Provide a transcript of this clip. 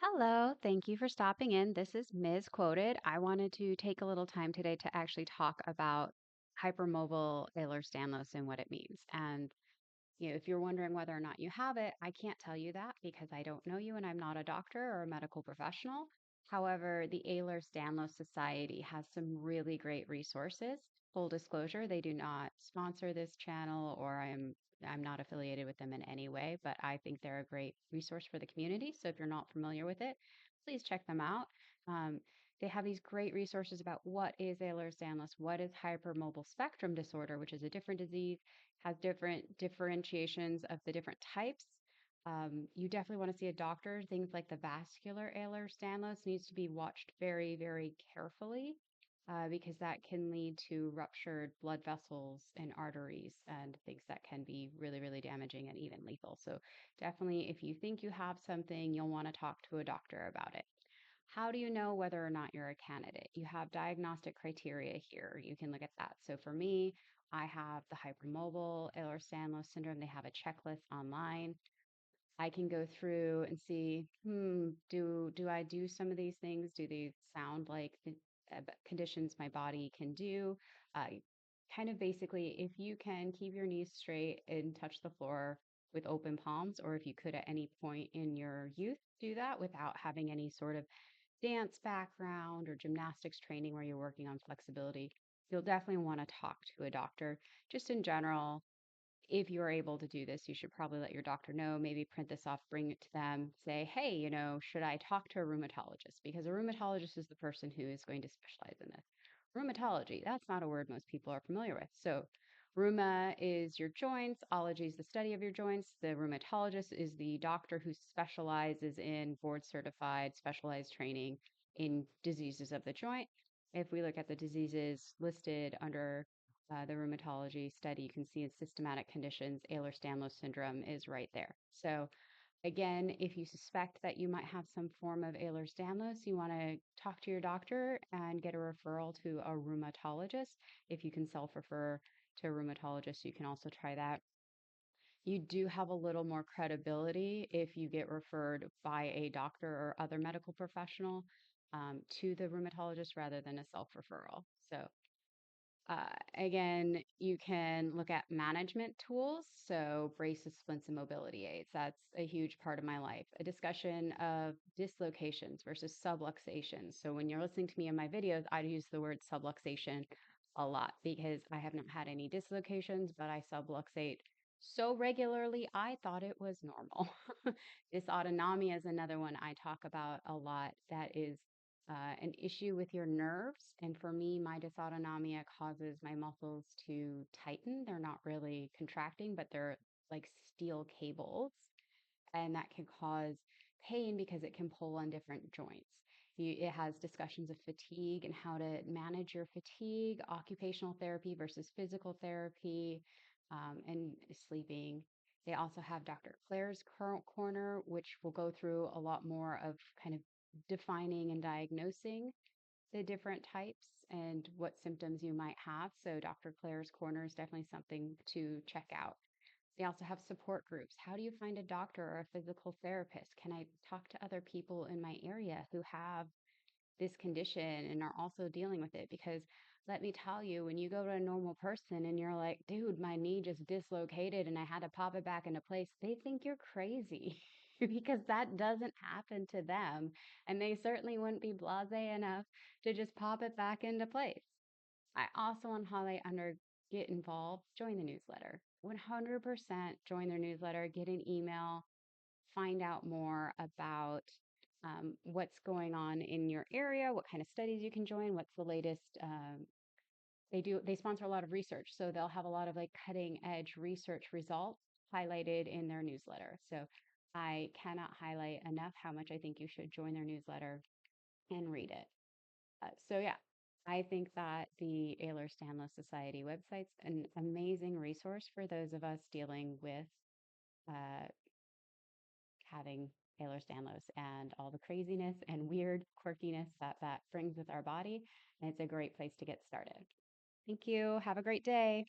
Hello, thank you for stopping in. This is Ms. Quoted. I wanted to take a little time today to actually talk about hypermobile Ehlers-Danlos and what it means. If you're wondering whether or not you have it, I can't tell you that because I don't know you and I'm not a doctor or a medical professional. However, the Ehlers-Danlos Society has some really great resources. Full disclosure, they do not sponsor this channel or I'm not affiliated with them in any way, but I think they're a great resource for the community. So if you're not familiar with it, please check them out. Um, they have these great resources about what is Ehlers-Danlos, what is hypermobile spectrum disorder, which is a different disease, has different differentiations of the different types. You definitely want to see a doctor. Things like the vascular Ehlers-Danlos needs to be watched very, very carefully because that can lead to ruptured blood vessels and arteries and things that can be really, really damaging and even lethal. So definitely, if you think you have something, you'll want to talk to a doctor about it. How do you know whether or not you're a candidate? You have diagnostic criteria here. You can look at that. So for me, I have the hypermobile Ehlers-Danlos syndrome. They have a checklist online. I can go through and see, do I do some of these things? Do they sound like conditions my body can do? Uh, Kind of basically, if you can keep your knees straight and touch the floor with open palms, or if you could at any point in your youth do that without having any sort of dance background or gymnastics training where you're working on flexibility, you'll definitely want to talk to a doctor. Just in general, if you're able to do this, you should probably let your doctor know, maybe print this off, bring it to them, say, hey, should I talk to a rheumatologist? Because a rheumatologist is the person who is going to specialize in this. Rheumatology, that's not a word most people are familiar with. So, rheuma is your joints, ology is the study of your joints. The rheumatologist is the doctor who specializes in board certified, specialized training in diseases of the joint. If we look at the diseases listed under the rheumatology study, you can see in systematic conditions, Ehlers-Danlos syndrome is right there. So again, if you suspect that you might have some form of Ehlers-Danlos, you want to talk to your doctor and get a referral to a rheumatologist. If you can self-refer to a rheumatologist, you can also try that. You do have a little more credibility if you get referred by a doctor or other medical professional to the rheumatologist rather than a self-referral. So again, you can look at management tools. So, braces, splints, and mobility aids. That's a huge part of my life. A discussion of dislocations versus subluxations. So, when you're listening to me in my videos, I use the word subluxation a lot because I have not had any dislocations, but I subluxate so regularly, I thought it was normal. Dysautonomia is another one I talk about a lot. That is an issue with your nerves. And for me, my dysautonomia causes my muscles to tighten. They're not really contracting, but they're like steel cables. And that can cause pain because it can pull on different joints. It has discussions of fatigue and how to manage your fatigue, occupational therapy versus physical therapy, and sleeping. They also have Dr. Claire's Corner, which will go through a lot more of kind of defining and diagnosing the different types and what symptoms you might have. So, Dr. Claire's Corner is definitely something to check out. They also have support groups. How do you find a doctor or a physical therapist? Can I talk to other people in my area who have this condition and are also dealing with it? Because let me tell you, when you go to a normal person and you're like, dude, my knee just dislocated and I had to pop it back into place, they think you're crazy because that doesn't happen to them. And they certainly wouldn't be blase enough to just pop it back into place. I also want to highlight under get involved, join the newsletter. 100% join their newsletter, get an email, find out more about what's going on in your area, what kind of studies you can join, what's the latest. They sponsor a lot of research, so they'll have a lot of like cutting edge research results highlighted in their newsletter. So I cannot highlight enough how much I think you should join their newsletter and read it. So yeah, I think that the Ehlers-Danlos Society website's an amazing resource for those of us dealing with uh, having Ehlers-Danlos and all the craziness and weird quirkiness that that brings with our body. And it's a great place to get started. Thank you. Have a great day.